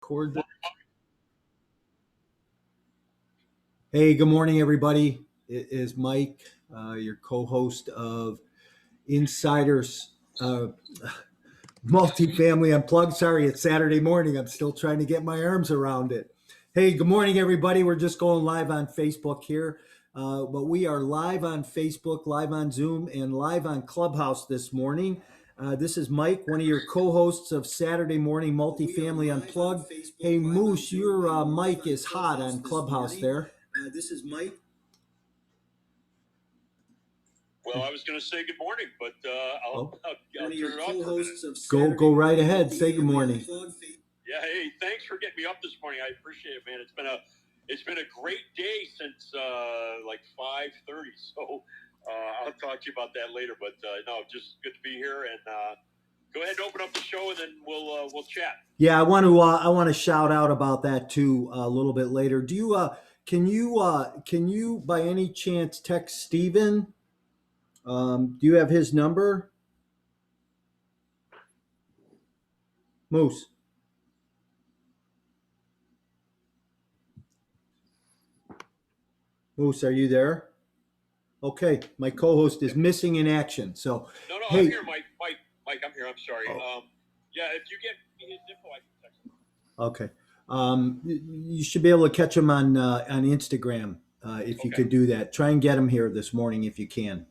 record this. Hey, good morning, everybody. It is Mike, your co-host of Insiders Multifamily Unplugged. Sorry, it's Saturday morning. I'm still trying to get my arms around it. Hey, good morning, everybody. We're just going live on Facebook here, but we are live on Facebook, live on Zoom, and live on Clubhouse this morning. This is Mike, one of your co-hosts of Saturday Morning Multifamily Unplugged. Hey, Moose, your mic is hot on Clubhouse there. This is Mike. Well, I was going to say good morning, but I'll turn it off. Go right ahead. Say good morning. Yeah, hey, thanks for getting me up this morning. I appreciate it, man. It's been a great day since like 5:30. So I'll talk to you about that later. But no, just good to be here. And go ahead and open up the show, and then we'll chat. Yeah, I want to shout out about that too a little bit later. Do you can you by any chance text Steven? Do you have his number? Moose. Moose, are you there? Okay, my co-host is missing in action. So no, hey. I'm here, Mike, I'm here. I'm sorry. Oh. Yeah, if you get his info, I can text him. Okay. You should be able to catch him on Instagram if you could do that. Try and get him here this morning if you can.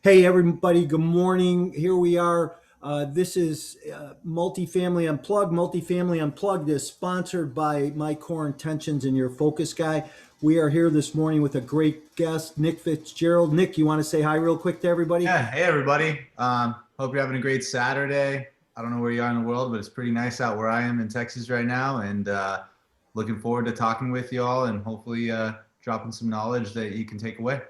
Hey, everybody, good morning. Here we are. This is Multifamily Unplugged. Multifamily Unplugged is sponsored by My Core Intentions and Your Focus Guy. We are here this morning with a great guest, Nick Fitzgerald. Nick, you want to say hi real quick to everybody? Yeah. Hey, everybody. Hope you're having a great Saturday. I don't know where you are in the world, but it's pretty nice out where I am in Texas right now. And looking forward to talking with you all and hopefully dropping some knowledge that you can take away.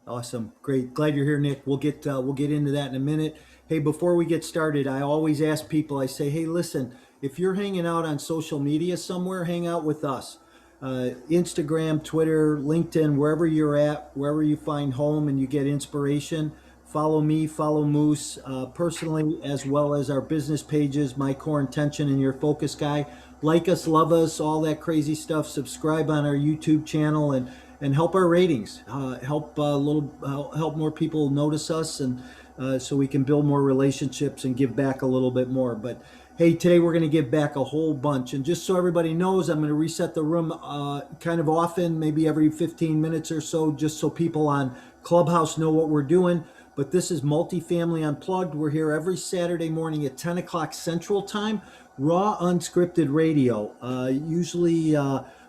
Awesome. Great. Glad you're here, Nick. We'll get into that in a minute. Hey, before we get started, I always ask people, I say, hey, listen, if you're hanging out on social media somewhere, hang out with us. Instagram, Twitter, LinkedIn, wherever you're at, wherever you find home and you get inspiration, follow me, follow Moose personally, as well as our business pages, My Core Intention and Your Focus Guy. Like us, love us, all that crazy stuff. Subscribe on our YouTube channel and help our ratings. Help more people notice us, and so we can build more relationships and give back a little bit more. But hey, today we're going to give back a whole bunch. And just so everybody knows, I'm going to reset the room kind of often, maybe every 15 minutes or so, just so people on Clubhouse know what we're doing. But this is Multifamily Unplugged. We're here every Saturday morning at 10 o'clock Central Time, raw, unscripted radio. Usually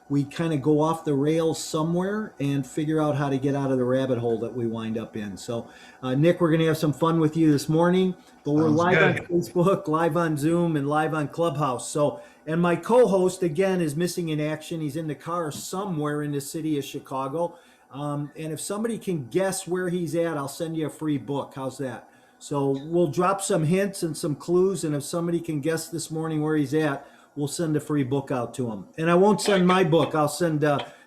we kind of go off the rails somewhere and figure out how to get out of the rabbit hole that we wind up in. So, Nick, we're going to have some fun with you this morning, but we're live on Facebook, live on Zoom, and live on Clubhouse. So, and my co-host, again, is missing in action. He's in the car somewhere in the city of Chicago. And if somebody can guess where he's at, I'll send you a free book. How's that? So we'll drop some hints and some clues, and if somebody can guess this morning where he's at, we'll send a free book out to him. And I won't send my book. I'll send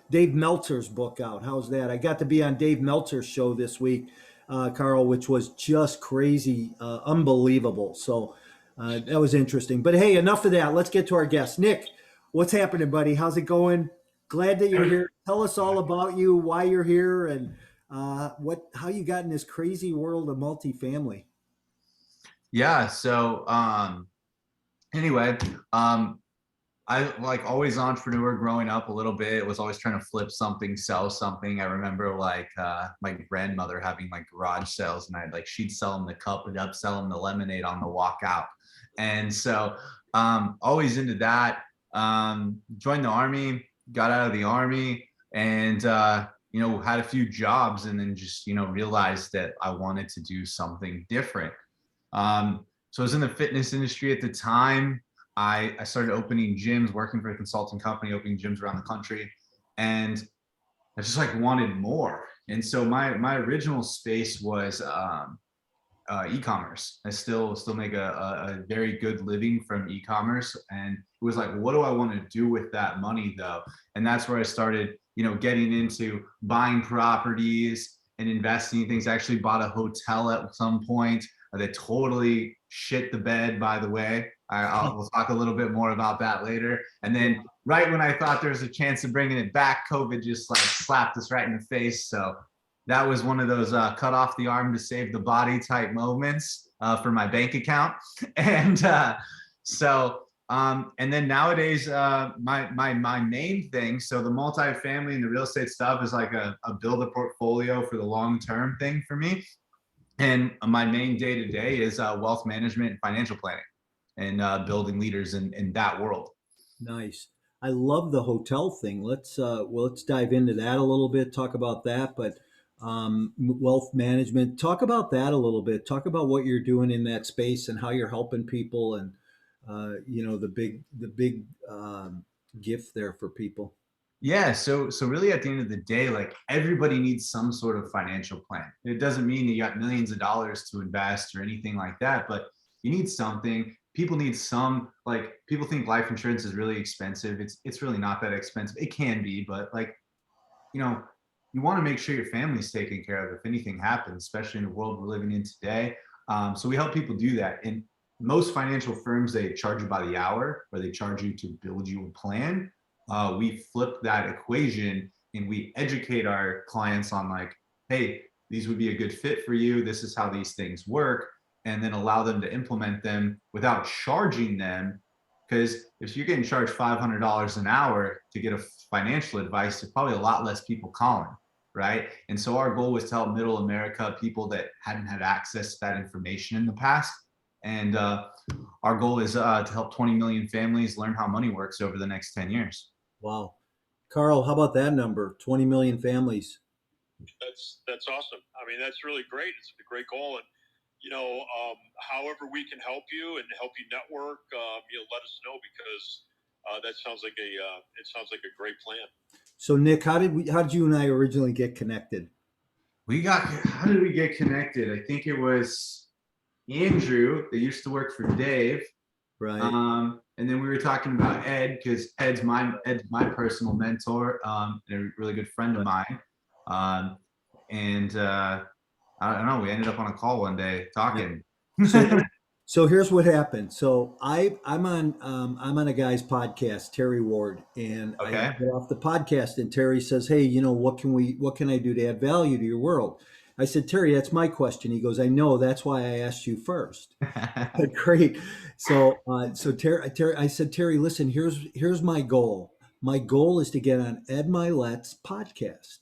Dave Meltzer's book out. How's that? I got to be on Dave Meltzer's show this week, Carl, which was just crazy, unbelievable. So that was interesting. But hey, enough of that. Let's get to our guest. Nick, what's happening, buddy? How's it going? Glad that you're here. Tell us all about you, why you're here, and how you got in this crazy world of multifamily. Yeah. So anyway, I like always entrepreneur growing up a little bit. Was always trying to flip something, sell something. I remember like my grandmother having like garage sales, and she'd sell them the cup and upsell them the lemonade on the walk out. And so always into that. Joined the Army, got out of the Army, and had a few jobs, and then just realized that I wanted to do something different. So I was in the fitness industry at the time. I started opening gyms, working for a consulting company, opening gyms around the country, and I just wanted more. And so my original space was e-commerce. I still make a very good living from e-commerce, and it was like, what do I want to do with that money though? And that's where I started getting into buying properties and investing in things. I actually bought a hotel at some point that totally shit the bed, by the way. We'll talk a little bit more about that later. And then right when I thought there was a chance of bringing it back, COVID just like slapped us right in the face. So that was one of those cut off the arm to save the body type moments for my bank account. And and then nowadays, my main thing, so the multifamily and the real estate stuff is like a build a portfolio for the long-term thing for me. And my main day-to-day is wealth management and financial planning and building leaders in that world. Nice. I love the hotel thing. Let's dive into that a little bit, talk about that, but wealth management, talk about that a little bit. Talk about what you're doing in that space and how you're helping people and the big gift there for people. Yeah, so really at the end of the day, like everybody needs some sort of financial plan. It doesn't mean you got millions of dollars to invest or anything like that, but you need something. People need some, like people think life insurance is really expensive. It's really not that expensive. It can be, but like, you want to make sure your family's taken care of if anything happens, especially in the world we're living in today. So we help people do that. And most financial firms, they charge you by the hour or they charge you to build you a plan. We flip that equation and we educate our clients on like, hey, these would be a good fit for you. This is how these things work. And then allow them to implement them without charging them. Because if you're getting charged $500 an hour to get a financial advice, there's probably a lot less people calling, right? And so our goal was to help middle America, people that hadn't had access to that information in the past. And our goal is to help 20 million families learn how money works over the next 10 years. Wow. Carl, how about that number? 20 million families. That's awesome. I mean, that's really great. It's a great goal. And, however we can help you and help you network, let us know because that sounds like a great plan. So Nick, how did you and I originally get connected? How did we get connected? I think it was Andrew that used to work for Dave. Right. And then we were talking about Ed because Ed's my personal mentor and a really good friend of mine. I don't know. We ended up on a call one day talking. So here's what happened. So I'm on a guy's podcast, Terry Ward, and Okay. I get off the podcast, and Terry says, "Hey, what can I do to add value to your world?" I said, "Terry, that's my question." He goes, "I know. That's why I asked you first." Great. So Terry, I said, "Terry, listen. Here's my goal. My goal is to get on Ed Milet's podcast."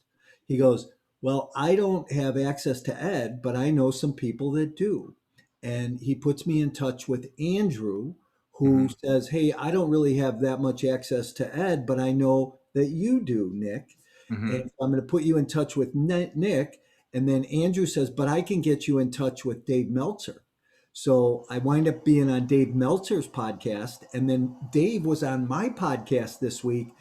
He goes, "Well, I don't have access to Ed, but I know some people that do." And he puts me in touch with Andrew, who says, "Hey, I don't really have that much access to Ed, but I know that you do, Nick. And I'm going to put you in touch with Nick." And then Andrew says, "But I can get you in touch with Dave Meltzer." So I wind up being on Dave Meltzer's podcast. And then Dave was on my podcast this week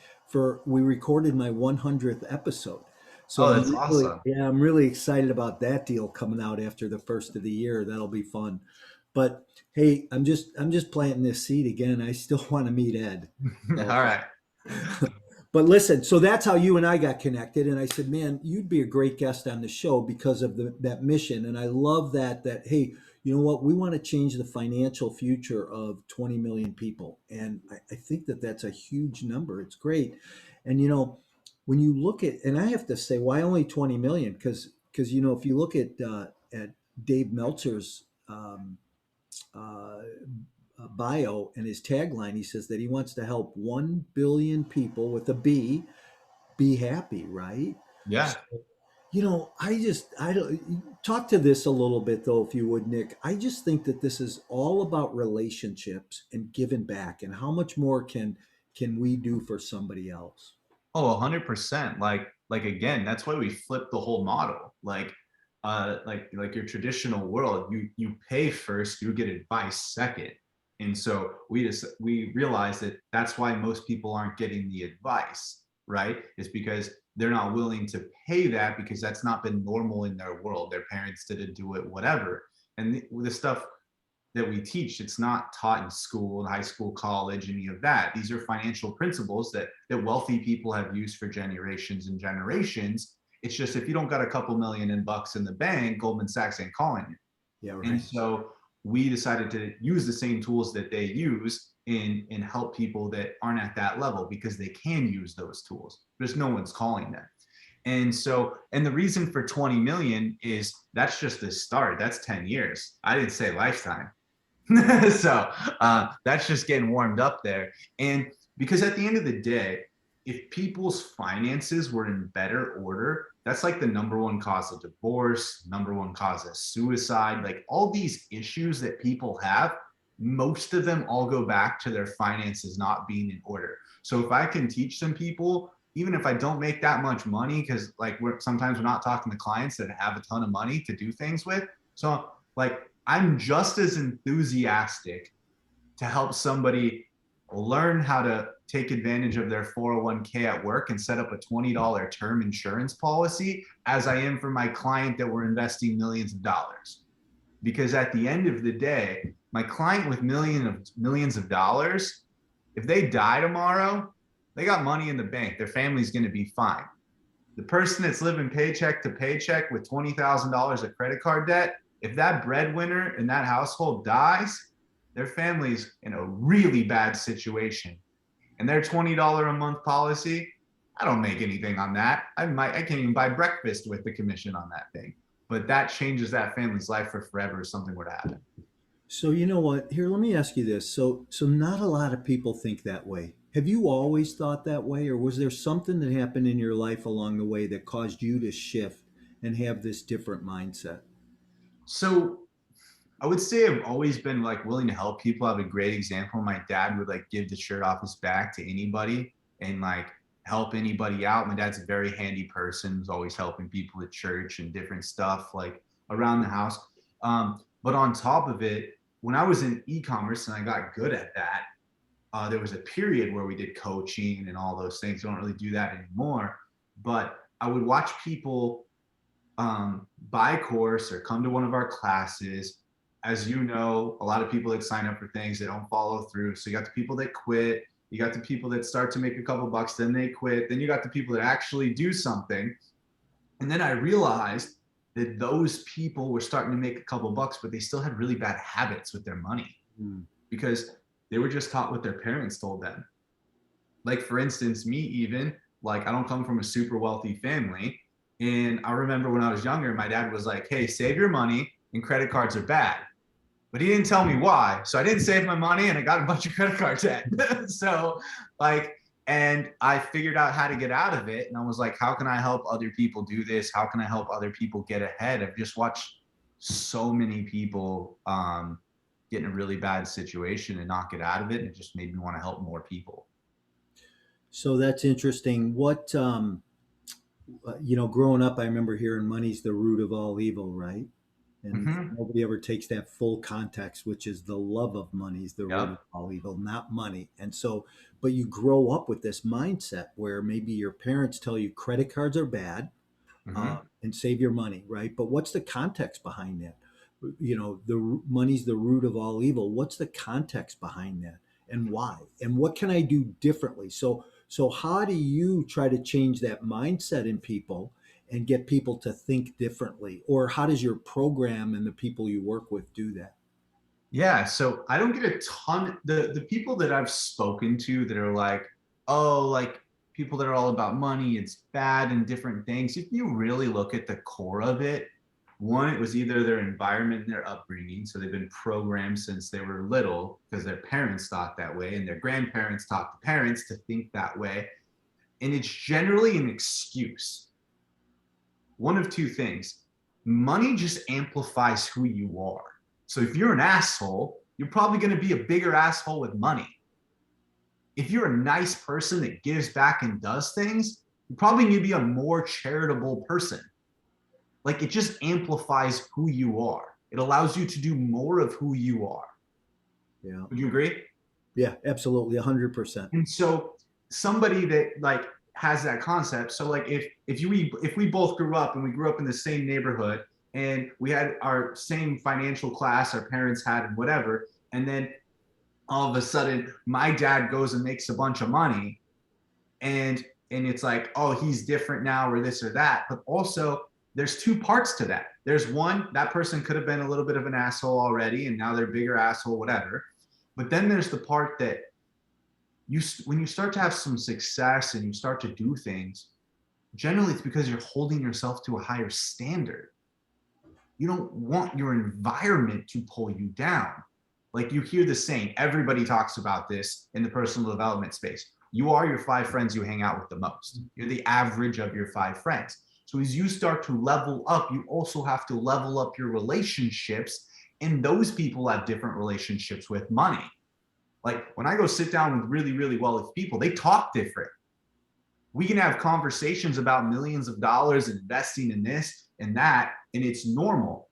we recorded my 100th episode. So that's awesome. Yeah, I'm really excited about that deal coming out after the first of the year. That'll be fun. But hey, I'm just planting this seed again. I still want to meet Ed. All right. But listen, so that's how you and I got connected. And I said, "Man, you'd be a great guest on the show because of that mission." And I love that hey, you know what? We want to change the financial future of 20 million people. And I think that's a huge number. It's great. And when you look at, and I have to say, why only 20 million? Because if you look at Dave Meltzer's bio and his tagline, he says that he wants to help 1 billion people with a B be happy, right? Yeah. So, I don't talk to this a little bit though, if you would, Nick. I just think that this is all about relationships and giving back, and how much more can we do for somebody else? Oh, 100%. Like again, that's why we flipped the whole model. Like your traditional world, you pay first, you get advice second. And so we realized that that's why most people aren't getting the advice, right? Is because they're not willing to pay that because that's not been normal in their world. Their parents didn't do it, whatever. And the stuff that we teach, it's not taught in school, in high school, college, any of that. These are financial principles that wealthy people have used for generations and generations. It's just if you don't got a couple million bucks in the bank, Goldman Sachs ain't calling you. Yeah, right. And so we decided to use the same tools that they use and help people that aren't at that level, because they can use those tools. There's no one's calling them. And so, and the reason for 20 million is that's just the start. That's 10 years. I didn't say lifetime. So that's just getting warmed up there. And because at the end of the day, if people's finances were in better order, that's like the number one cause of divorce, number one cause of suicide, like all these issues that people have, most of them all go back to their finances not being in order. So if I can teach some people, even if I don't make that much money, because like sometimes we're not talking to clients that have a ton of money to do things with. So like I'm just as enthusiastic to help somebody learn how to take advantage of their 401k at work and set up a $20 term insurance policy as I am for my client that we're investing millions of dollars. Because at the end of the day, my client with millions of dollars, if they die tomorrow, they got money in the bank. Their family's going to be fine. The person that's living paycheck to paycheck with $20,000 of credit card debt, if that breadwinner in that household dies, their family's in a really bad situation. And their $20 a month policy, I don't make anything on that. I can't even buy breakfast with the commission on that thing. But that changes that family's life for forever if something were to happen. So you know what? Here, let me ask you this. So not a lot of people think that way. Have you always thought that way, or was there something that happened in your life along the way that caused you to shift and have this different mindset? So I would say I've always been like willing to help people. I have a great example. My dad would like give the shirt off his back to anybody and like help anybody out. My dad's a very handy person. He's always helping people at church and different stuff like around the house. But on top of it, when I was in e-commerce and I got good at that, there was a period where we did coaching and all those things. We don't really do that anymore. But I would watch people buy a course or come to one of our classes. As you know, a lot of people that sign up for things, they don't follow through. So you got the people that quit. You got the people that start to make a couple bucks, then they quit. Then you got the people that actually do something. And then I realized that those people were starting to make a couple bucks, but they still had really bad habits with their money because they were just taught what their parents told them. Like, for instance, me even, like, I don't come from a super wealthy family. And I remember when I was younger, my dad was like, hey, save your money and credit cards are bad. But he didn't tell me why. So I didn't save my money and I got a bunch of credit card debt. So like, and I figured out how to get out of it. And I was like, how can I help other people do this? How can I help other people get ahead? I've just watched so many people get in a really bad situation and not get out of it. And it just made me want to help more people. So that's interesting. What, growing up, I remember hearing money's the root of all evil, right? And nobody ever takes that full context, which is the love of money is the root of all evil, not money. And so, but you grow up with this mindset where maybe your parents tell you credit cards are bad and save your money, right? But what's the context behind that? The money's the root of all evil. What's the context behind that, and why? And what can I do differently? So how do you try to change that mindset in people and get people to think differently? Or how does your program and the people you work with do that? Yeah, so I don't get a ton, the people that I've spoken to that are like, oh, like people that are all about money, it's bad and different things. If you really look at the core of it, one, it was either their environment and their upbringing. So they've been programmed since they were little because their parents thought that way and their grandparents taught the parents to think that way. And it's generally an excuse. One of two things. Money just amplifies who you are. So if you're an asshole, you're probably going to be a bigger asshole with money. If you're a nice person that gives back and does things, you probably need to be a more charitable person. Like, it just amplifies who you are. It allows you to do more of who you are. Yeah. Would you agree? Yeah, absolutely. 100%. And so somebody that like has that concept. So like if we both grew up and we grew up in the same neighborhood and we had our same financial class our parents had and whatever, and then all of a sudden my dad goes and makes a bunch of money and it's like, oh, he's different now or this or that. But also there's two parts to that. There's one, that person could have been a little bit of an asshole already, and now they're a bigger asshole, whatever. But then there's the part that when you start to have some success and you start to do things, generally it's because you're holding yourself to a higher standard. You don't want your environment to pull you down. Like you hear the saying, everybody talks about this in the personal development space. You are your 5 friends you hang out with the most. You're the average of your 5 friends. So as you start to level up, you also have to level up your relationships. And those people have different relationships with money. Like when I go sit down with really, really wealthy people, they talk different. We can have conversations about millions of dollars and investing in this and that, and it's normal.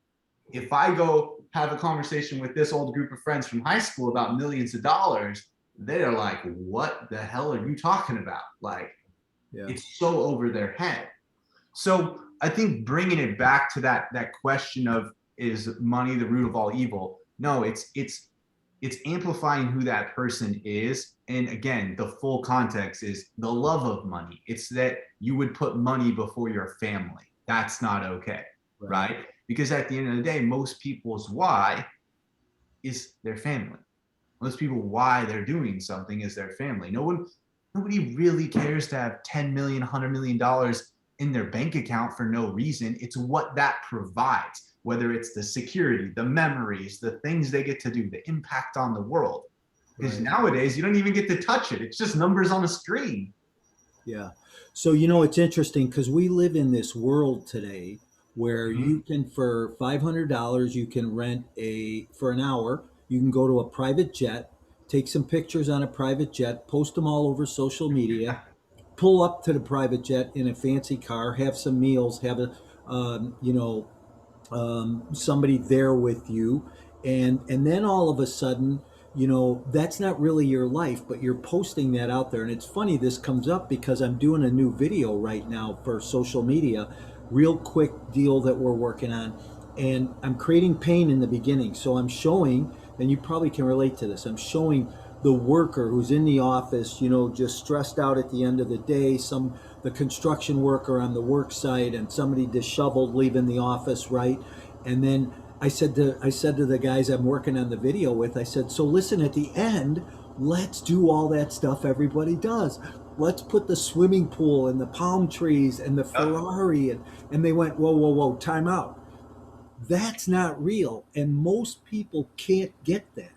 If I go have a conversation with this old group of friends from high school about millions of dollars, they're like, what the hell are you talking about? Like, It's so over their head. So I think bringing it back to that question of, is money the root of all evil? No, it's amplifying who that person is. And again, the full context is the love of money. It's that you would put money before your family. That's not okay, right? Because at the end of the day, most people's why is their family. Most people why they're doing something is their family. Nobody really cares to have 10 million, $100 million in their bank account for no reason. It's what that provides, whether it's the security, the memories, the things they get to do, the impact on the world. Because nowadays you don't even get to touch it. It's just numbers on a screen. Yeah. So, it's interesting because we live in this world today where you can, for $500, you can rent for an hour, you can go to a private jet, take some pictures on a private jet, post them all over social media, pull up to the private jet in a fancy car, have some meals, have somebody there with you, and then all of a sudden, that's not really your life, but you're posting that out there. And it's funny this comes up because I'm doing a new video right now for social media, real quick deal that we're working on, and I'm creating pain in the beginning. So I'm showing, and you probably can relate to this, I'm showing the worker who's in the office, just stressed out at the end of the day, the construction worker on the work site, and somebody disheveled leaving the office, right? And then I said to the guys I'm working on the video with, I said, so listen, at the end, let's do all that stuff everybody does. Let's put the swimming pool and the palm trees and the Ferrari. And they went, whoa, time out. That's not real. And most people can't get that.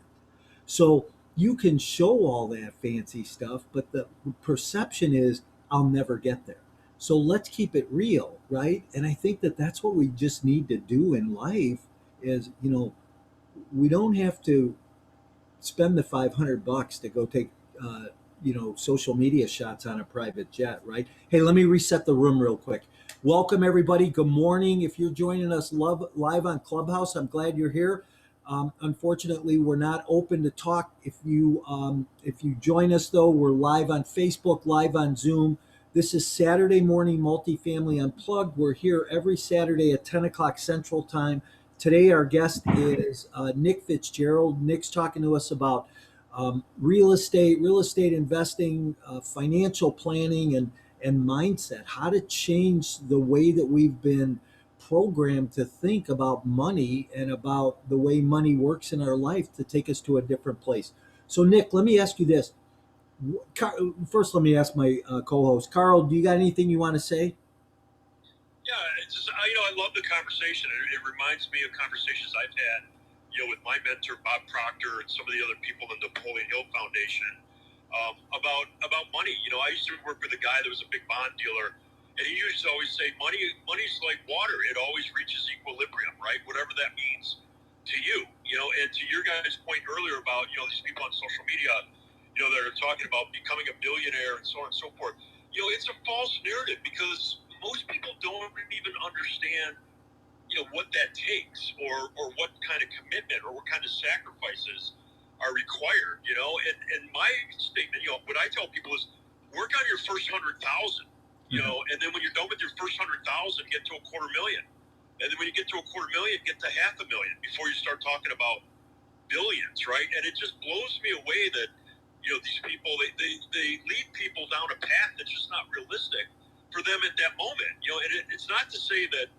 So you can show all that fancy stuff, but the perception is, I'll never get there. So let's keep it real, right? And I think that that's what we just need to do in life is, we don't have to spend the $500 to go take, social media shots on a private jet, right? Hey, let me reset the room real quick. Welcome everybody. Good morning. If you're joining us live on Clubhouse, I'm glad you're here. Unfortunately, we're not open to talk. If you join us though, we're live on Facebook, live on Zoom. This is Saturday Morning Multifamily Unplugged. We're here every Saturday at 10 o'clock Central Time. Today, our guest is Nick Fitzgerald. Nick's talking to us about real estate investing, financial planning, and mindset, how to change the way that we've been programmed to think about money and about the way money works in our life to take us to a different place. So, Nick, let me ask you this. First, let me ask my co-host, Carl, do you got anything you want to say? Yeah, it's just, I love the conversation. It reminds me of conversations I've had, with my mentor, Bob Proctor, and some of the other people in the Napoleon Hill Foundation about money. I used to work with a guy that was a big bond dealer, and he used to always say, money's like water. It always reaches equilibrium, right? Whatever that means to you, and to your guys' point earlier about, these people on social media, that are talking about becoming a billionaire and so on and so forth. It's a false narrative because most people don't even understand, what that takes or what kind of commitment or what kind of sacrifices are required, and my statement, what I tell people is work on your first 100,000, and then when you're done with your first 100,000, get to $250,000. And then when you get to $250,000, get to $500,000 before you start talking about billions, right? And it just blows me away that, these people, they lead people down a path that's just not realistic for them at that moment. And it's not to say that,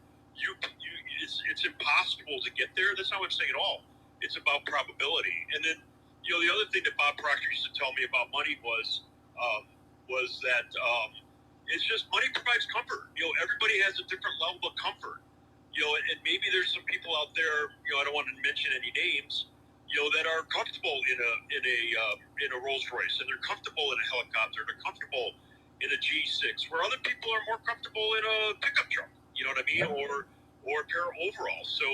it's impossible to get there. That's not what I'm saying at all. It's about probability. And then, the other thing that Bob Proctor used to tell me about money was that it's just money provides comfort. Everybody has a different level of comfort. And maybe there's some people out there. I don't want to mention any names. That are comfortable in a Rolls Royce, and they're comfortable in a helicopter. They're comfortable in a G6, where other people are more comfortable in a pickup truck. You know what I mean? Yeah. Or a pair of overalls. So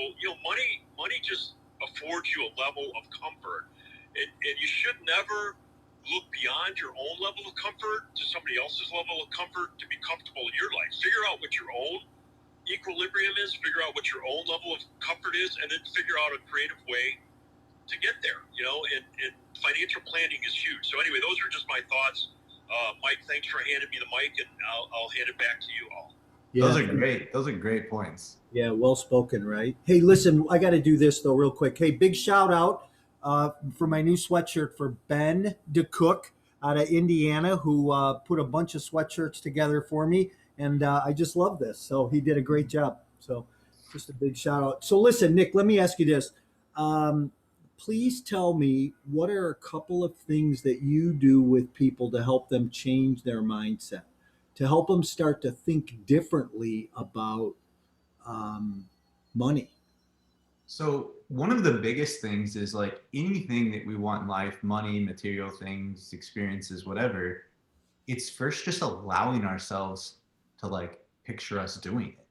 money just affords you a level of comfort, and you should never look beyond your own level of comfort to somebody else's level of comfort to be comfortable in your life. Figure out what your own equilibrium is. Figure out what your own level of comfort is, and then figure out a creative way to get there, and financial planning is huge. So anyway, those are just my thoughts. Mike, thanks for handing me the mic, and I'll hand it back to you all. Yeah. Those are great. Those are great points. Yeah, well spoken, right? Hey, listen, I got to do this though, real quick. Hey, big shout out for my new sweatshirt for Ben DeCook out of Indiana, who put a bunch of sweatshirts together for me, and I just love this. So he did a great job. So just a big shout out. So listen, Nick, let me ask you this. Please tell me, what are a couple of things that you do with people to help them change their mindset, to help them start to think differently about money? So one of the biggest things is like anything that we want in life, money, material things, experiences, whatever, it's first just allowing ourselves to like picture us doing it.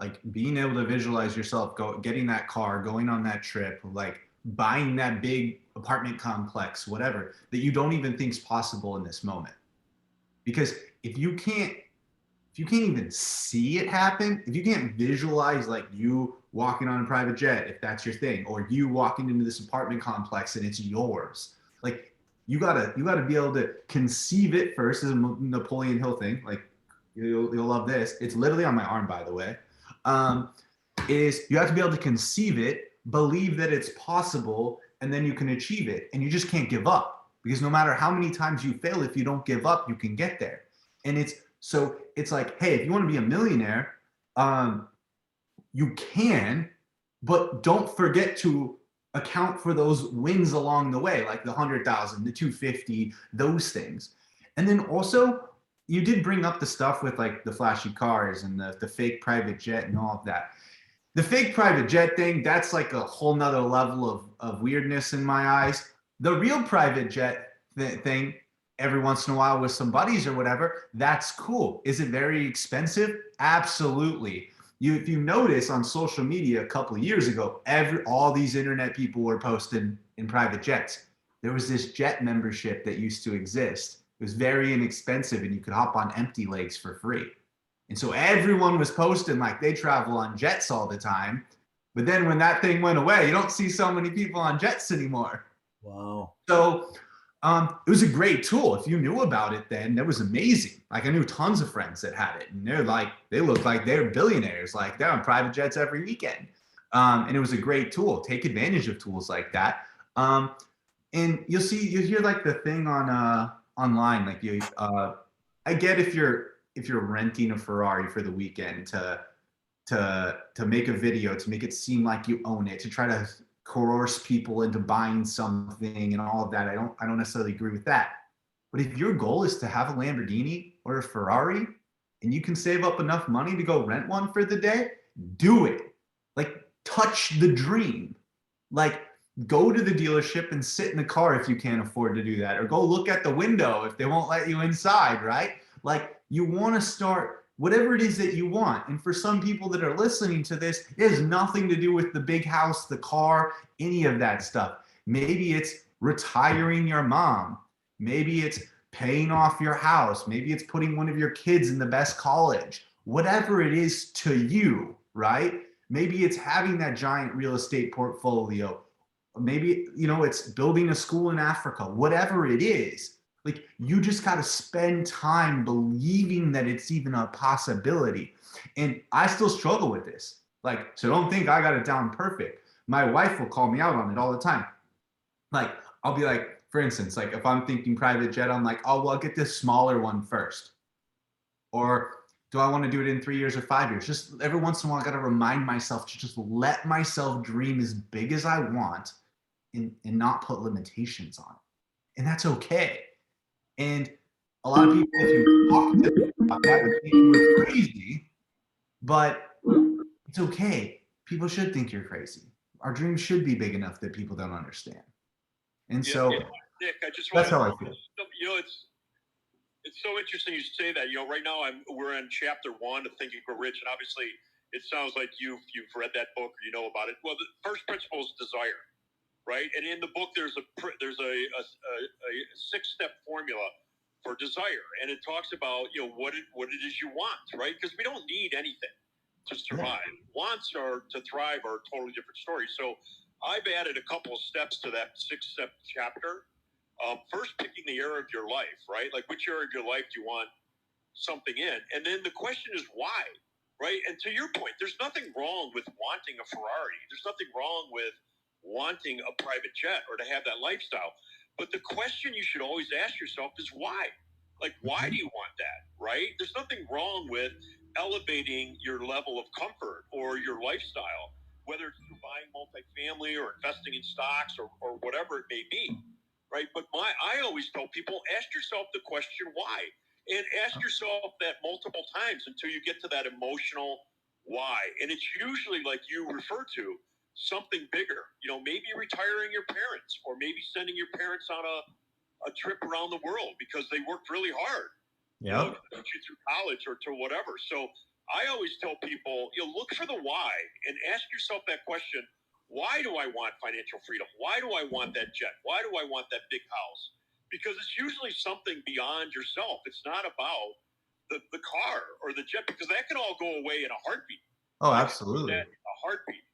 Like being able to visualize yourself getting that car, going on that trip, like buying that big apartment complex, whatever, that you don't even think is possible in this moment. Because if you can't even see it happen, if you can't visualize like you walking on a private jet, if that's your thing, or you walking into this apartment complex and it's yours, like you gotta be able to conceive it first. As a Napoleon Hill thing, like you'll love this. It's literally on my arm, by the way. Is you have to be able to conceive it, believe that it's possible, and then you can achieve it. And you just can't give up, because no matter how many times you fail, if you don't give up, you can get there. And it's like, hey, if you want to be a millionaire, you can, but don't forget to account for those wins along the way, like the 100,000, the 250, those things. And then also, you did bring up the stuff with like the flashy cars and the fake private jet and all of that. The fake private jet thing, that's like a whole nother level of weirdness in my eyes. The real private jet thing, every once in a while with some buddies or whatever, that's cool. Is it very expensive? Absolutely. If you notice on social media a couple of years ago, all these internet people were posting in private jets. There was this jet membership that used to exist. It was very inexpensive, and you could hop on empty legs for free. And so everyone was posting like they travel on jets all the time. But then when that thing went away, you don't see so many people on jets anymore. Wow. So it was a great tool. If you knew about it then, that was amazing. Like I knew tons of friends that had it, and they look like they're billionaires. Like they're on private jets every weekend. And it was a great tool. Take advantage of tools like that. And you hear like the thing on online, like I get if you're renting a Ferrari for the weekend to make a video, to make it seem like you own it, to try to coerce people into buying something and all of that. I don't necessarily agree with that. But if your goal is to have a Lamborghini or a Ferrari and you can save up enough money to go rent one for the day, do it. Like touch the dream. Like go to the dealership and sit in the car if you can't afford to do that, or go look at the window if they won't let you inside, right? Like you want to start whatever it is that you want. And for some people that are listening to this, it has nothing to do with the big house, the car, any of that stuff. Maybe it's retiring your mom. Maybe it's paying off your house. Maybe it's putting one of your kids in the best college. Whatever it is to you, right? Maybe it's having that giant real estate portfolio. Maybe, it's building a school in Africa. Whatever it is, like you just got to spend time believing that it's even a possibility. And I still struggle with this. Like, so don't think I got it down perfect. My wife will call me out on it all the time. Like, I'll be like, for instance, like if I'm thinking private jet, I'm like, oh, well, I'll get this smaller one first. Or Do I want to do it in 3 years or 5 years? Just every once in a while, I got to remind myself to just let myself dream as big as I want and not put limitations on it. And that's okay. And a lot of people, if you talk to them about that, would think you were crazy, but it's okay. People should think you're crazy. Our dreams should be big enough that people don't understand. And so Nick, I just that's want how I feel. It's so interesting you say that. Right now we're in chapter 1 of Think and Grow Rich, and obviously it sounds like you've read that book or you know about it. Well, the first principle is desire, right? And in the book there's a 6-step formula for desire, and it talks about what it is you want, right? Because we don't need anything to survive. Wants are to thrive are a totally different story. So I've added a couple of steps to that 6-step chapter. First, picking the area of your life, right? Like, which area of your life do you want something in? And then the question is why, right? And to your point, there's nothing wrong with wanting a Ferrari. There's nothing wrong with wanting a private jet or to have that lifestyle. But the question you should always ask yourself is why? Like, why do you want that, right? There's nothing wrong with elevating your level of comfort or your lifestyle, whether it's through buying multifamily or investing in stocks or whatever it may be. Right. But I always tell people, ask yourself the question why, and ask yourself that multiple times until you get to that emotional why. And it's usually, like you refer to, something bigger, maybe retiring your parents, or maybe sending your parents on a trip around the world because they worked really hard, to put you through college or to whatever. So I always tell people, look for the why and ask yourself that question. Why do I want financial freedom? Why do I want that jet? Why do I want that big house? Because it's usually something beyond yourself. It's not about the car or the jet, because that can all go away in a heartbeat. Oh, absolutely. A heartbeat,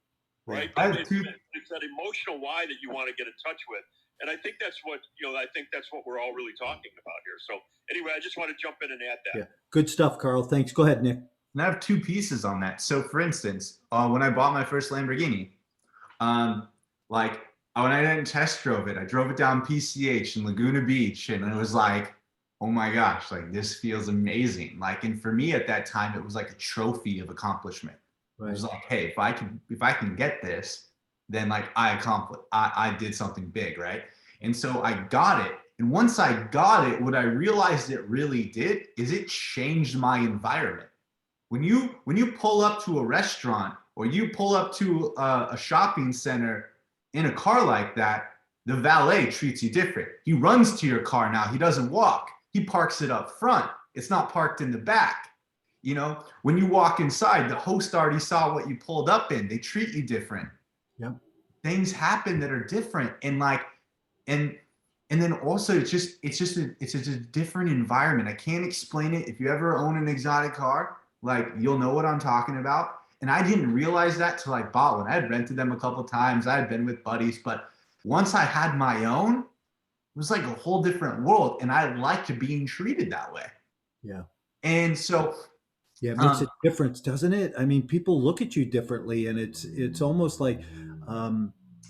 right? It's that emotional why that you want to get in touch with. And I think that's what, we're all really talking about here. So anyway, I just want to jump in and add that. Yeah. Good stuff, Carl. Thanks. Go ahead, Nick. And I have 2 pieces on that. So for instance, when I bought my first Lamborghini, when I didn't test drove it, I drove it down PCH in Laguna Beach, and it was like, oh my gosh, like this feels amazing. Like, and for me at that time, it was like a trophy of accomplishment. Right. It was like, hey, if I can get this, then like I did something big, right? And so I got it. And once I got it, what I realized it really did is it changed my environment. When you pull up to a restaurant or you pull up to a shopping center in a car like that, the valet treats you different. He runs to your car now. He doesn't walk. He parks it up front. It's not parked in the back. When you walk inside, the host already saw what you pulled up in. They treat you different. Yep. Things happen that are different, and then also it's just a different environment. I can't explain it. If you ever own an exotic car, like, you'll know what I'm talking about. And I didn't realize that till I bought one. I had rented them a couple times. I had been with buddies, but once I had my own, it was like a whole different world. And I liked being treated that way. Yeah. And so, yeah, it makes a difference, doesn't it? I mean, people look at you differently, and it's almost like,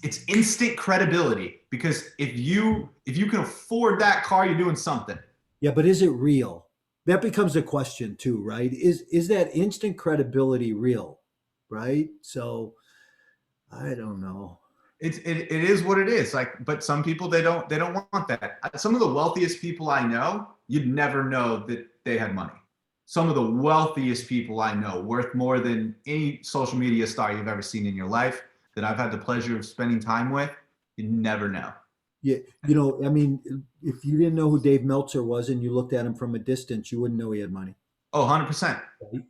it's instant credibility, because if you can afford that car, you're doing something. Yeah. But is it real? That becomes a question too, right? Is that instant credibility real? Right? So I don't know. It is what it is. Like, but some people, they don't want that. Some of the wealthiest people I know, you'd never know that they had money. Some of the wealthiest people I know, worth more than any social media star you've ever seen in your life, that I've had the pleasure of spending time with, you'd never know. Yeah, I mean, if you didn't know who Dave Meltzer was and you looked at him from a distance, you wouldn't know he had money. Oh, 100%.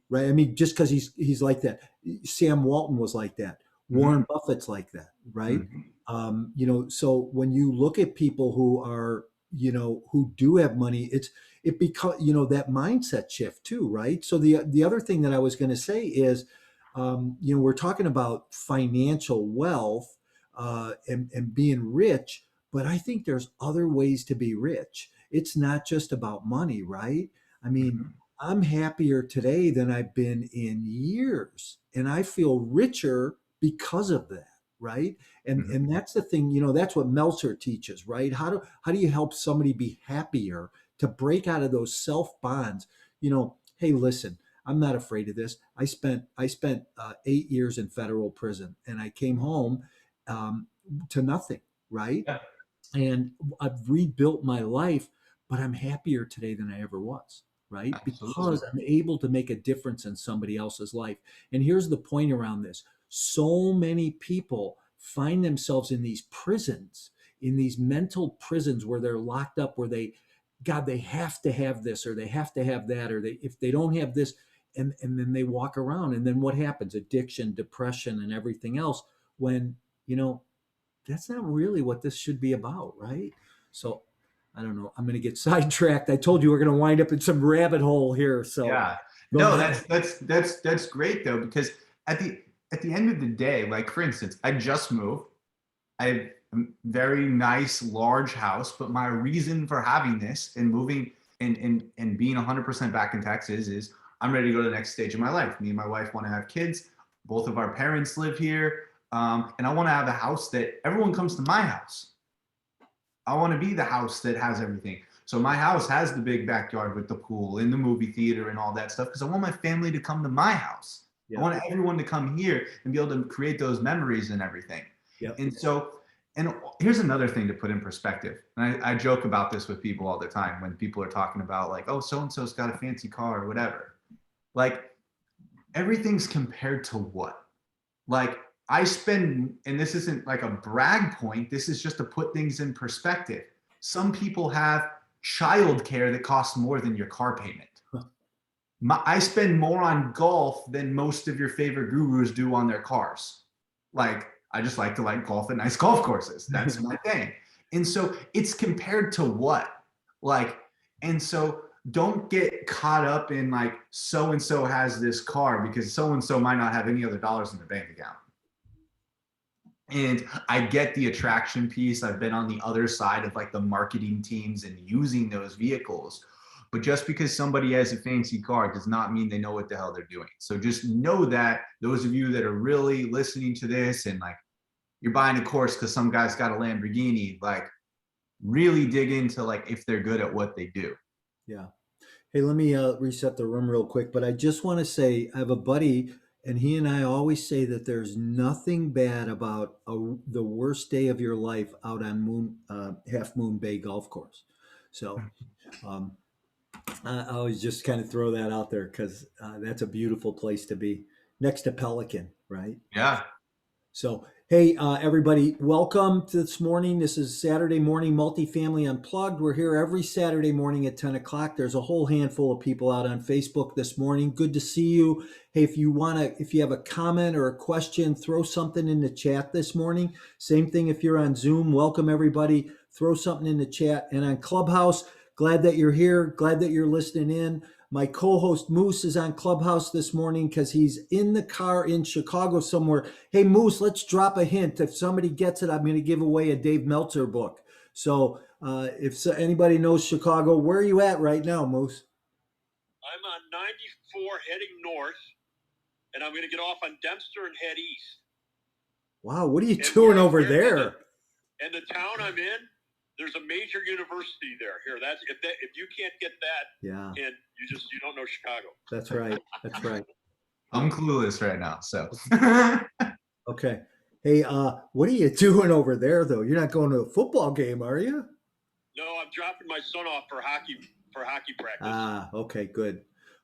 Right? I mean, just because he's like that. Sam Walton was like that. Warren Buffett's like that, right? Mm-hmm. So when you look at people who are, who do have money, it becomes, that mindset shift too, right? So the other thing that I was going to say is, we're talking about financial wealth and being rich. But I think there's other ways to be rich. It's not just about money, right? I mean, I'm happier today than I've been in years, and I feel richer because of that, right? And that's the thing, that's what Meltzer teaches, right? How do you help somebody be happier, to break out of those self bonds? Hey, listen, I'm not afraid of this. I spent 8 years in federal prison, and I came home to nothing, right? Yeah, And I've rebuilt my life, but I'm happier today than I ever was, right? absolutely. Because I'm able to make a difference in somebody else's life. And here's the point around this: so many people find themselves in these prisons, in these mental prisons where they're locked up, where they have to have this or they have to have that, or if they don't have this, and then they walk around, and then what happens? Addiction, depression, and everything else. When you know that's not really what this should be about, right? So I don't know. I'm going to get sidetracked. I told you we're going to wind up in some rabbit hole here. So Yeah. go No, ahead. that's great though, because at the end of the day, like for instance, I just moved. I have a very nice large house, but my reason for having this and moving and being 100% back in Texas is I'm ready to go to the next stage of my life. Me and my wife want to have kids. Both of our parents live here. And I want to have a house that everyone comes to my house. I want to be the house that has everything. So my house has the big backyard with the pool and the movie theater and all that stuff because I want my family to come to my house. Yeah. I want everyone to come here and be able to create those memories and everything. Yep. And so, and here's another thing to put in perspective. And I joke about this with people all the time when people are talking about like, oh, so-and-so's got a fancy car or whatever. Like everything's compared to what? Like I spend, and this isn't like a brag point, this is just to put things in perspective. Some people have childcare that costs more than your car payment. I spend more on golf than most of your favorite gurus do on their cars. Like, I just like to like golf at nice golf courses. That's my thing. And so it's compared to what? Like, and so don't get caught up in like so-and-so has this car because so-and-so might not have any other dollars in their bank account. And I get the attraction piece. I've been on the other side of like the marketing teams and using those vehicles. But just because somebody has a fancy car does not mean they know what the hell they're doing. So just know that those of you that are really listening to this and like you're buying a course because some guy's got a Lamborghini, like really dig into like if they're good at what they do. Yeah. Hey, let me reset the room real quick. But I just want to say I have a buddy, and he and I always say that there's nothing bad about the worst day of your life out on Half Moon Bay Golf Course. So I always just kind of throw that out there because that's a beautiful place to be next to Pelican, right? Yeah. So, hey, everybody, welcome to this morning. This is Saturday Morning Multifamily Unplugged. We're here every Saturday morning at 10 o'clock. There's a whole handful of people out on Facebook this morning. Good to see you. Hey, if you have a comment or a question, throw something in the chat this morning. Same thing if you're on Zoom. Welcome, everybody. Throw something in the chat. And on Clubhouse, glad that you're here. Glad that you're listening in. My co-host Moose is on Clubhouse this morning because he's in the car in Chicago somewhere. Hey, Moose, let's drop a hint. If somebody gets it, I'm going to give away a Dave Meltzer book. So if anybody knows Chicago, where are you at right now, Moose? I'm on 94 heading north, and I'm going to get off on Dempster and head east. Wow, what are you doing over there? And the town I'm in, there's a major university there. Here, if you can't get that, yeah, and you don't know Chicago. That's right. That's right. I'm clueless right now. So okay. Hey, what are you doing over there though? You're not going to a football game, are you? No, I'm dropping my son off for hockey practice. Ah, okay, good.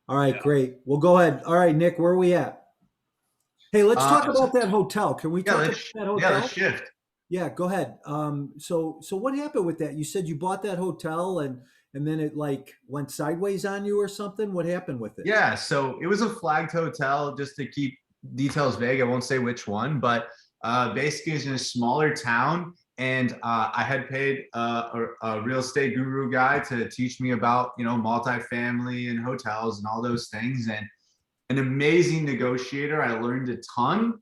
All right, great. Well, go ahead. All right, Nick, where are we at? Hey, let's talk about that hotel. Can we talk about that hotel? Yeah, let's shift. Yeah, go ahead. So what happened with that? You said you bought that hotel and then it like went sideways on you or something. What happened with it? Yeah, so it was a flagged hotel. Just to keep details vague, I won't say which one, but basically it's in a smaller town. And I had paid a real estate guru guy to teach me about, multifamily and hotels and all those things. And an amazing negotiator. I learned a ton.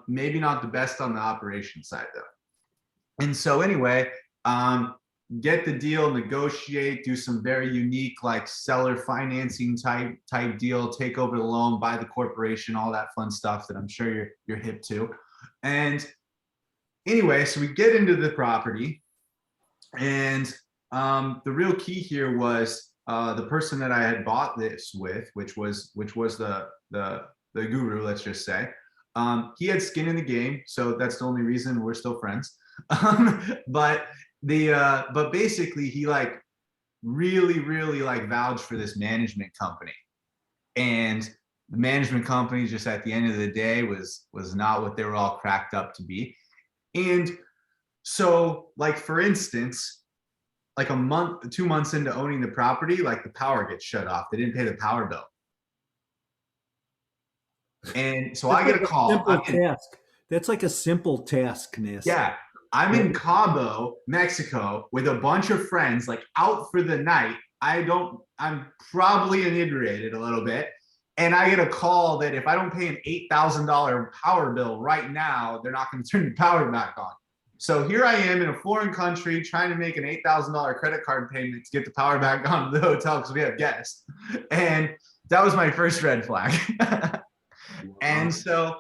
Maybe not the best on the operation side though. And so anyway, get the deal, negotiate, do some very unique like seller financing type deal, take over the loan, buy the corporation, all that fun stuff that I'm sure you're hip to. And anyway, so we get into the property, and the real key here was the person that I had bought this with, which was the guru, let's just say, he had skin in the game, so that's the only reason we're still friends. But but basically he like really like vouched for this management company, and the management company just at the end of the day was not what they were all cracked up to be. And so like for instance, like a month, 2 months into owning the property, like the power gets shut off. They didn't pay the power bill. And so I That's get like a call. simple task. That's like a simple task, Nis. Yeah, I'm in Cabo, Mexico with a bunch of friends, like out for the night. I'm probably inebriated a little bit. And I get a call that if I don't pay an $8,000 power bill right now, they're not going to turn the power back on. So here I am in a foreign country trying to make an $8,000 credit card payment to get the power back on to the hotel because we have guests. And that was my first red flag. And so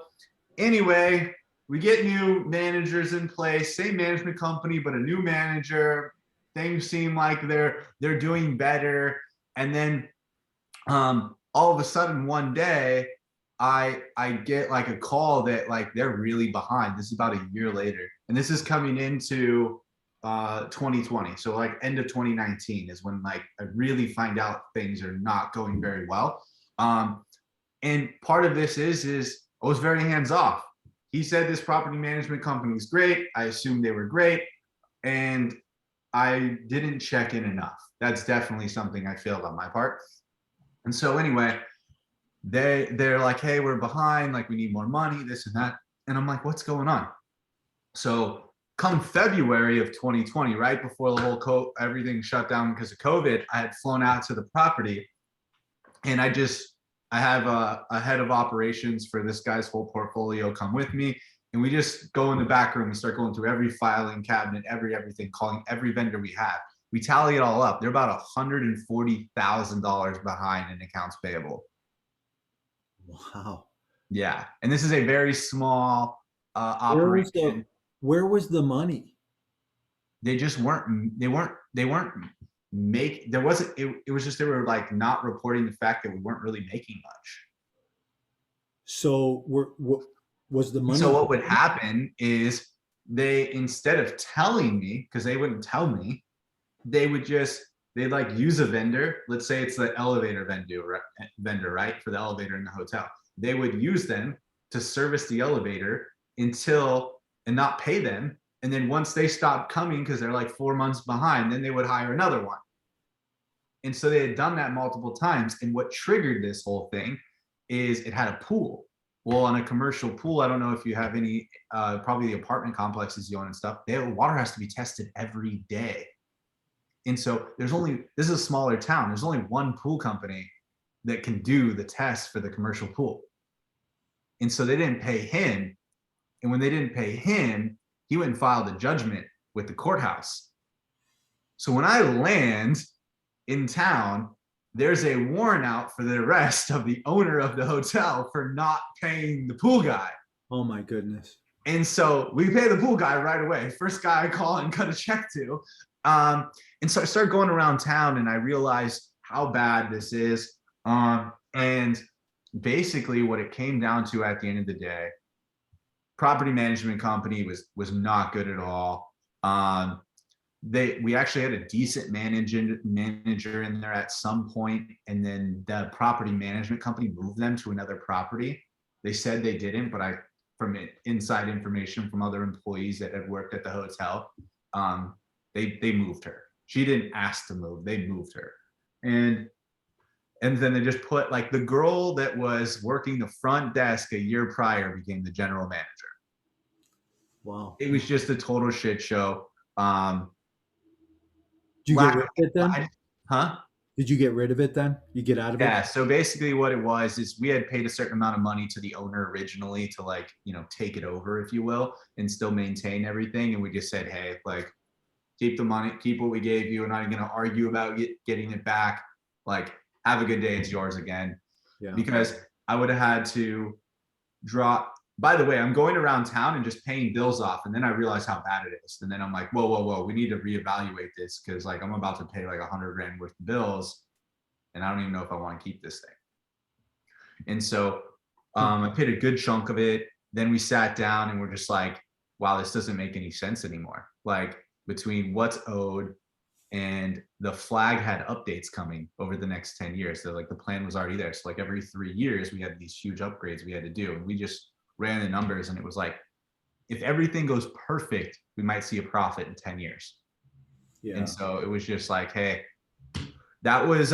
anyway, we get new managers in place, same management company, but a new manager. Things seem like they're doing better. And then all of a sudden one day I get like a call that like they're really behind. This is about a year later. And this is coming into 2020. So like end of 2019 is when like I really find out things are not going very well. And part of this is I was very hands off. He said this property management company is great. I assumed they were great. And I didn't check in enough. That's definitely something I failed on my part. And so anyway, they're like, hey, we're behind, like we need more money, this and that. And I'm like, what's going on? So come February of 2020, right before the whole everything shut down because of COVID, I had flown out to the property, and I have a head of operations for this guy's whole portfolio come with me. And we just go in the back room and start going through every filing cabinet, everything, calling every vendor we have. We tally it all up. They're about $140,000 behind in accounts payable. Wow. Yeah. And this is a very small operation. Where was the money? They just weren't, they weren't there wasn't, it was just, they were like not reporting the fact that we weren't really making much. So was the money? So what would happen is they, instead of telling me, because they wouldn't tell me, they'd like use a vendor. Let's say it's the elevator vendor, right? For the elevator in the hotel. They would use them to service the elevator and not pay them. And then once they stopped coming, because they're like 4 months behind, then they would hire another one. And so they had done that multiple times. And what triggered this whole thing is it had a pool. Well, on a commercial pool, I don't know if you have any, probably the apartment complexes you own and stuff, water has to be tested every day. And so this is a smaller town. There's only one pool company that can do the test for the commercial pool. And so they didn't pay him. And when they didn't pay him, he went and filed a judgment with the courthouse. So when I land in town, there's a warrant out for the arrest of the owner of the hotel for not paying the pool guy. Oh my goodness. And so we pay the pool guy right away. First guy I call and cut a check to. And so I started going around town and I realized how bad this is. And basically what it came down to at the end of the day, property management company was not good at all. We actually had a decent manager in there at some point, and then the property management company moved them to another property. They said they didn't, but from inside information from other employees that had worked at the hotel, they moved her. She didn't ask to move, they moved her. And then they just put, like, the girl that was working the front desk a year prior became the general manager. Wow. It was just a total shit show. Did you get rid of it then? Huh? Did you get rid of it then? You get out of it? Yeah. So basically what it was is we had paid a certain amount of money to the owner originally to, like, take it over, if you will, and still maintain everything. And we just said, hey, like, keep the money, keep what we gave you. We're not going to argue about getting it back. Like, have a good day. It's yours again. Yeah. Because I would have had to drop. By the way, I'm going around town and just paying bills off. And then I realized how bad it is. And then I'm like, whoa. We need to reevaluate this. Cause, like, I'm about to pay like $100,000 worth of bills. and I don't even know if I want to keep this thing. And so I paid a good chunk of it. Then we sat down and we're just like, wow, this doesn't make any sense anymore. Like between what's owed and the flag had updates coming over the next 10 years. So like the plan was already there. So like every 3 years we had these huge upgrades we had to do. And we just ran the numbers and it was like, if everything goes perfect, we might see a profit in 10 years. Yeah. And so it was just like, hey, that was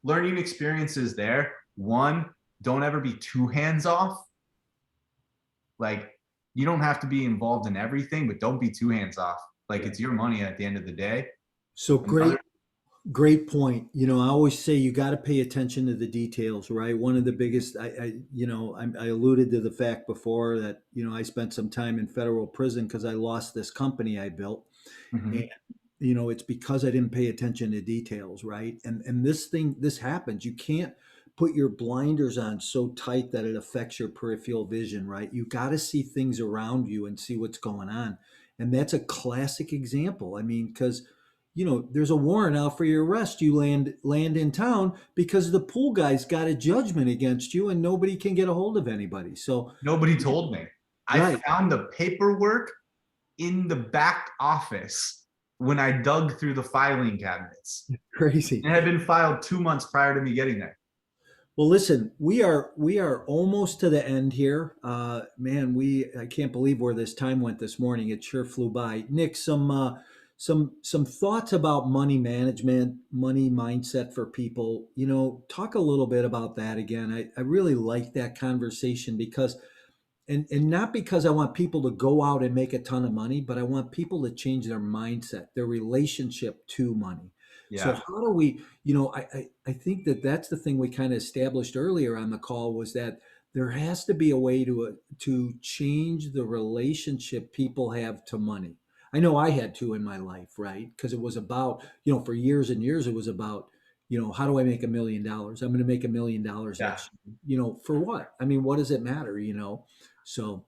learning experiences there. One, don't ever be too hands off. Like you don't have to be involved in everything, but don't be too hands off. Like it's your money at the end of the day. So great point. You know, I always say you got to pay attention to the details, right? One of the biggest, I alluded to the fact before that, you know, I spent some time in federal prison because I lost this company I built. Mhm. And, you know, it's because I didn't pay attention to details, right? And this happens. You can't put your blinders on so tight that it affects your peripheral vision, right? You got to see things around you and see what's going on. And that's a classic example. I mean, because you know, there's a warrant out for your arrest. You land in town because the pool guy's got a judgment against you, and nobody can get a hold of anybody. So Nobody told me. I right, found the paperwork in the back office when I dug through the filing cabinets. crazy. It had been filed 2 months prior to me getting there. Well, listen, we are almost to the end here. Man, I can't believe where this time went this morning. It sure flew by. Nick, some thoughts about money management, money mindset for people. You know, talk a little bit about that again. I really like that conversation because and not because I want people to go out and make a ton of money, but I want people to change their mindset, their relationship to money. So Yeah. how do we, you know, I think that that's the thing we kind of established earlier on the call was that there has to be a way to change the relationship people have to money. I know I had to in my life, right? Because it was about, you know, for years and years it was about, you know, how do I make $1 million? I'm going to make $1 million Yeah. next year. You know, for what? I mean, what does it matter? You know, so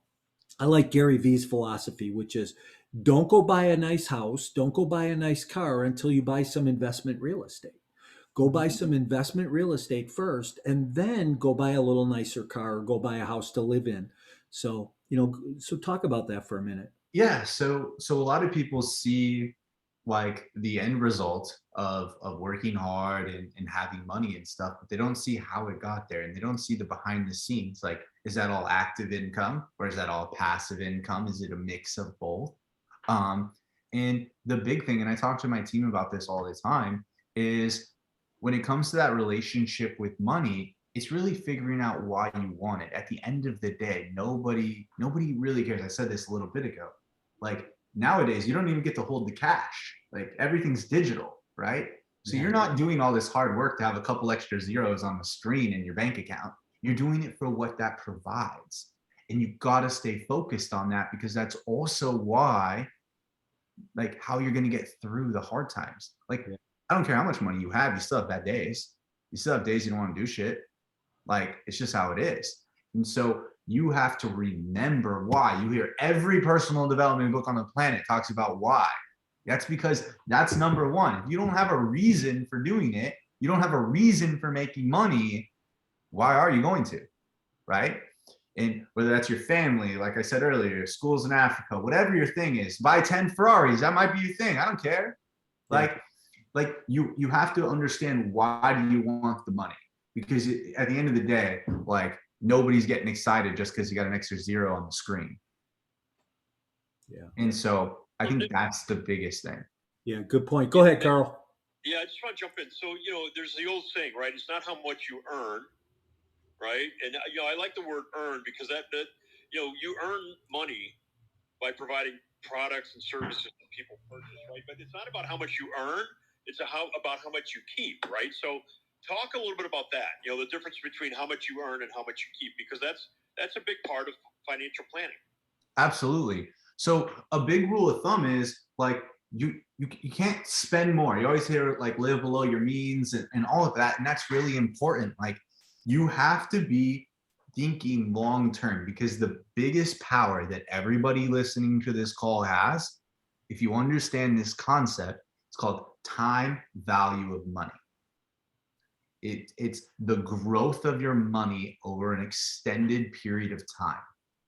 I like Gary Vee's philosophy, which is don't go buy a nice house, don't go buy a nice car until you buy some investment real estate. Go buy some investment real estate first, and then go buy a little nicer car or go buy a house to live in. So, you know, so talk about that for a minute. Yeah. So a lot of people see like the end result of working hard and having money and stuff, but they don't see how it got there and they don't see the behind the scenes. Like, is that all active income or is that all passive income? Is it a mix of both? Um, and the big thing, and I talk to my team about this all the time, is when it comes to that relationship with money, it's really figuring out why you want it. At the end of the day, nobody really cares. I said this a little bit ago. Like nowadays, you don't even get to hold the cash. Like everything's digital, right? So Yeah. you're not doing all this hard work to have a couple extra zeros on the screen in your bank account. You're doing it for what that provides. And you got to stay focused on that because that's also why, like, how you're going to get through the hard times. Like, Yeah. I don't care how much money you have, you still have bad days. You still have days you don't want to do shit. Like, it's just how it is. And so you have to remember why. You hear every personal development book on the planet talks about why. That's because that's number one. If you don't have a reason for doing it, you don't have a reason for making money, why are you going to? Right? And whether that's your family, like I said earlier, schools in Africa, whatever your thing is, buy 10 Ferraris, that might be your thing. I don't care. Like you have to understand why do you want the money? Because at the end of the day, like nobody's getting excited just because you got an extra zero on the screen. Yeah. And so I think that's the biggest thing. Yeah. Good point. Go ahead, Carl. Yeah, I just want to jump in. So, you know, there's the old saying, right? It's not how much you earn, right? And, you know, I like the word earn because that you know, you earn money by providing products and services that people purchase, right? But it's not about how much you earn. It's about how much you keep, right? So talk a little bit about that, you know, the difference between how much you earn and how much you keep, because that's a big part of financial planning. Absolutely. So a big rule of thumb is like you can't spend more. You always hear like live below your means and all of that. And that's really important. Like you have to be thinking long term because the biggest power that everybody listening to this call has, if you understand this concept, it's called time value of money. It's the growth of your money over an extended period of time.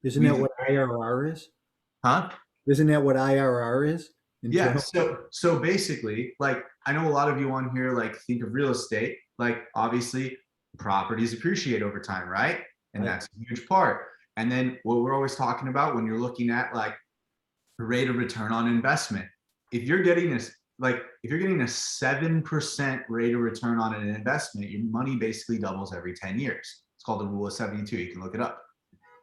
Isn't that what IRR is? Huh? Isn't that what IRR is? Yeah. Internal. So basically, like I know a lot of you on here like think of real estate, like obviously properties appreciate over time, right? And Right. that's a huge part. And then what we're always talking about when you're looking at like the rate of return on investment, if you're getting this, like if you're getting a 7% rate of return on an investment, your money basically doubles every 10 years. It's called the rule of 72. You can look it up.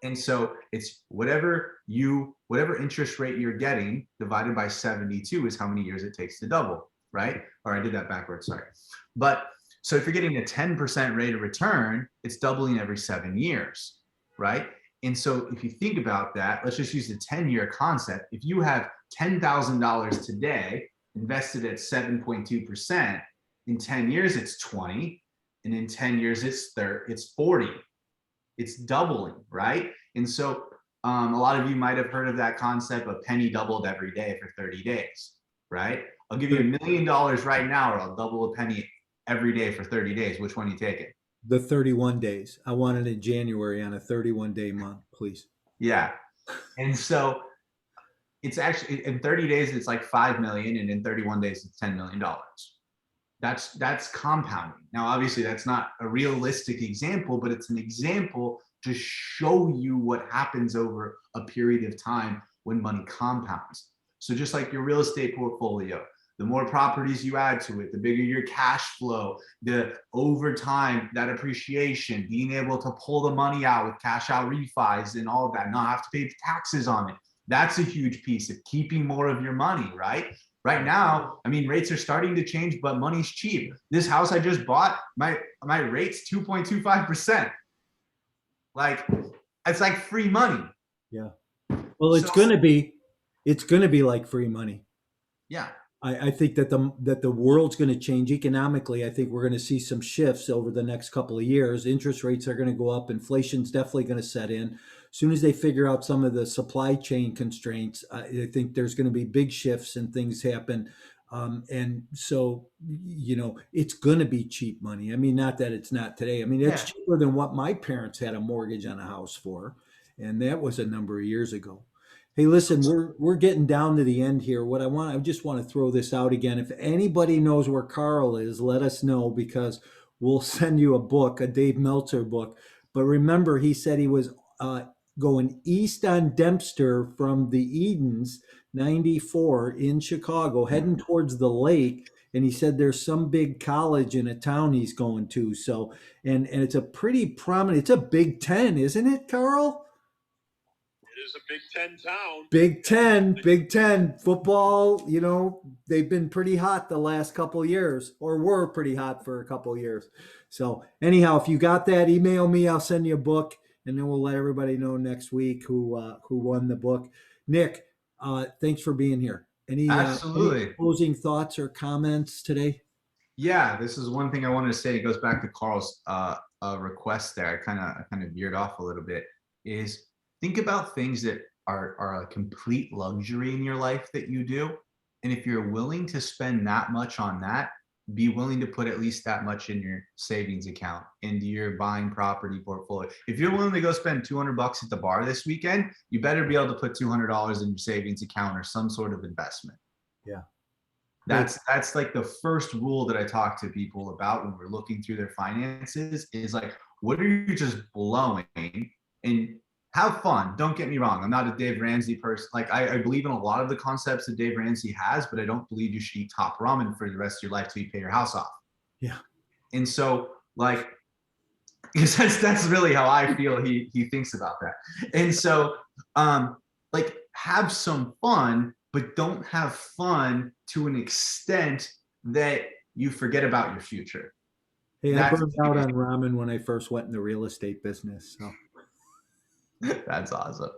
And so it's whatever interest rate you're getting divided by 72 is how many years it takes to double, right? Or I did that backwards, sorry. But so if you're getting a 10% rate of return, it's doubling every 7 years, right? And so if you think about that, let's just use the 10-year concept. If you have $10,000 today invested at 7.2%, in 10 years it's 20, and in 10 years it's 40. It's doubling, right? And so a lot of you might have heard of that concept, a penny doubled every day for 30 days, right? I'll give you $1 million right now, or I'll double a penny every day for 30 days. Which one are you taking? The 31 days. I want it in January on a 31-day month, please. Yeah. And so it's actually in 30 days, it's like 5 million. And in 31 days, it's $10 million. That's compounding. Now, obviously that's not a realistic example, but it's an example to show you what happens over a period of time when money compounds. So just like your real estate portfolio, the more properties you add to it, the bigger your cash flow, the over time, that appreciation, being able to pull the money out with cash out refis and all of that, not have to pay taxes on it. That's a huge piece of keeping more of your money, right? Right now, I mean, rates are starting to change, but money's cheap. This house I just bought, my rate's 2.25%. Like, it's like free money. Yeah. Well, it's going to be like free money. Yeah. I think that the world's going to change economically. I think we're going to see some shifts over the next couple of years. Interest rates are going to go up. Inflation's definitely going to set in. As soon as they figure out some of the supply chain constraints, I think there's going to be big shifts and things happen. And so, it's going to be cheap money. I mean, not that it's not today. I mean, it's cheaper than what my parents had a mortgage on a house for, and that was a number of years ago. Hey, listen, we're getting down to the end here. I just want to throw this out again. If anybody knows where Carl is, let us know, because we'll send you a book, a Dave Meltzer book. But remember, he said he was going east on Dempster from the Edens, 94 in Chicago, heading towards the lake. And he said there's some big college in a town he's going to. So, and it's a pretty prominent, it's a Big Ten, isn't it, Carl? Is a Big Ten town. Big Ten football. They've been pretty hot the last couple of years, or were pretty hot for a couple of years. So anyhow, if you got that, email me. I'll send you a book, and then we'll let everybody know next week who won the book. Nick, thanks for being here. Any closing thoughts or comments today? Yeah, this is one thing I wanted to say. It goes back to Carl's request there. I kind of veered off a little bit. Is think about things that are a complete luxury in your life that you do. And if you're willing to spend that much on that, be willing to put at least that much in your savings account, into your buying property portfolio. If you're willing to go spend $200 at the bar this weekend, you better be able to put $200 in your savings account or some sort of investment. Yeah. That's like the first rule that I talk to people about when we're looking through their finances is like, what are you just blowing? And have fun. Don't get me wrong. I'm not a Dave Ramsey person. Like I believe in a lot of the concepts that Dave Ramsey has, but I don't believe you should eat top ramen for the rest of your life till you pay your house off. Yeah. And so like, because that's really how I feel he thinks about that. And so like have some fun, but don't have fun to an extent that you forget about your future. Hey, I burned out on ramen when I first went in the real estate business. So. That's awesome.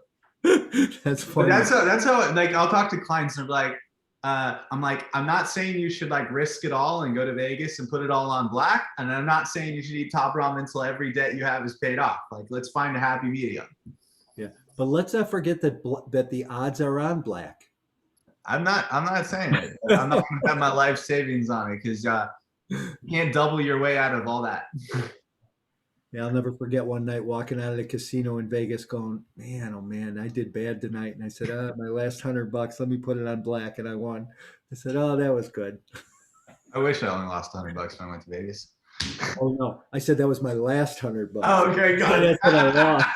That's funny. But that's how like I'll talk to clients and I'm not saying you should like risk it all and go to Vegas and put it all on black, and I'm not saying you should eat top ramen until every debt you have is paid off. Like let's find a happy medium. Yeah, but let's not forget that the odds are on black. I'm not saying it. I'm not going to bet my life savings on it because You can't double your way out of all that. Yeah, I'll never forget one night walking out of the casino in Vegas going, man, oh man, I did bad tonight. And I said, my last $100, let me put it on black. And I won. I said, oh, that was good. I wish I only lost $100 when I went to Vegas. Oh no, I said that was my last $100. Oh, okay, got it. That's what I lost.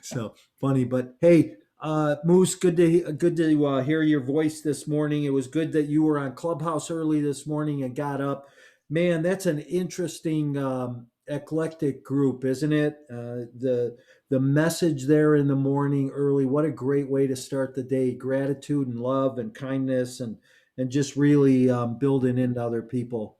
So funny, but hey, Moose, good to hear your voice this morning. It was good that you were on Clubhouse early this morning and got up. Man, that's an interesting eclectic group, isn't it? The message there in the morning early. What a great way to start the day! Gratitude and love and kindness and just really building into other people.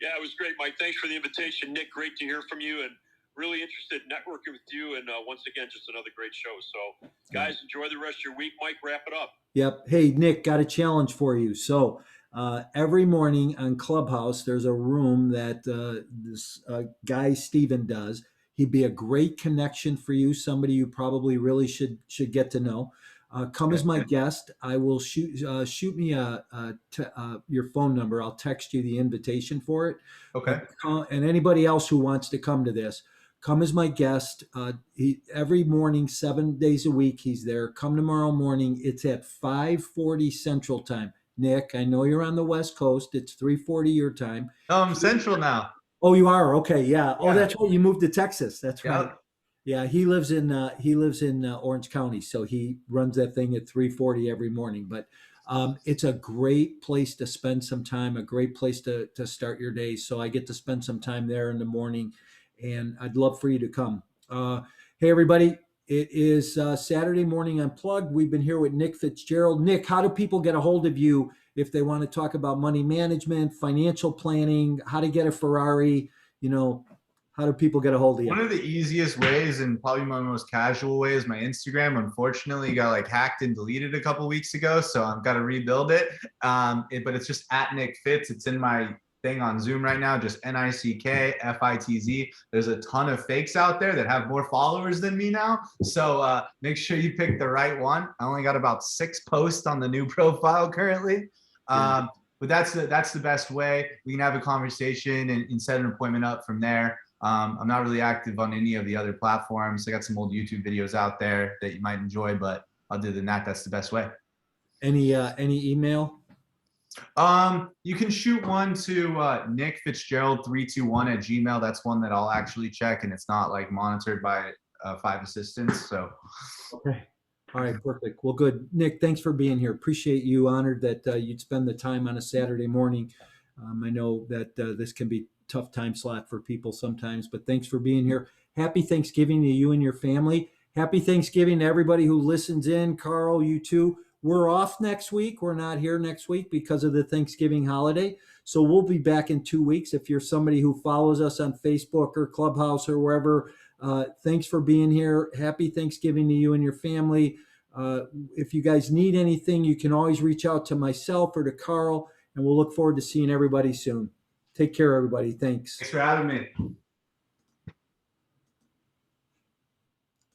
Yeah, it was great, Mike. Thanks for the invitation, Nick. Great to hear from you, and really interested in networking with you. And once again, just another great show. So, guys, enjoy the rest of your week. Mike, wrap it up. Yep. Hey, Nick, got a challenge for you. So every morning on Clubhouse, there's a room that this guy Steven does. He'd be a great connection for you. Somebody you probably really should get to know. Come as my guest. I will shoot me your phone number. I'll text you the invitation for it. Okay. And anybody else who wants to come to this, come as my guest. Every morning, 7 days a week, he's there. Come tomorrow morning. It's at 5:40 Central Time. Nick, I know you're on the West Coast. It's 3:40 your time. Oh, I'm Central now. Oh, you are? Okay, yeah. Oh, Yeah. That's right. You moved to Texas. That's right. Yep. Yeah, he lives in Orange County, so he runs that thing at 3:40 every morning. But it's a great place to spend some time, a great place to start your day. So I get to spend some time there in the morning, and I'd love for you to come. Hey, everybody, it is Saturday morning Unplugged. We've been here with Nick Fitzgerald. Nick, how do people get a hold of you if they want to talk about money management, financial planning, how to get a Ferrari, how do people get a hold of you? One of the easiest ways, and probably my most casual way, is my Instagram. Unfortunately, got hacked and deleted a couple weeks ago, so I've got to rebuild it. But it's just at Nick Fitz. It's in my thing on Zoom right now, just NICKFITZ. There's a ton of fakes out there that have more followers than me now, so make sure you pick the right one. I only got about 6 posts on the new profile currently. But that's the best way. We can have a conversation and set an appointment up from there. I'm not really active on any of the other platforms. I got some old YouTube videos out there that you might enjoy, but other than that, that's the best way. Any email? You can shoot one to nickfitzgerald321@gmail. That's one that I'll actually check, and it's not monitored by 5 assistants. So okay. All right, perfect. Well, good. Nick, thanks for being here. Appreciate you. Honored that you'd spend the time on a Saturday morning. I know that this can be tough time slot for people sometimes, but thanks for being here. Happy Thanksgiving to you and your family. Happy Thanksgiving to everybody who listens in. Carl, you too. We're off next week. We're not here next week because of the Thanksgiving holiday. So we'll be back in 2 weeks. If you're somebody who follows us on Facebook or Clubhouse or wherever, thanks for being here. Happy Thanksgiving to you and your family. If you guys need anything, you can always reach out to myself or to Carl, and we'll look forward to seeing everybody soon. Take care, everybody. Thanks. Thanks for having me.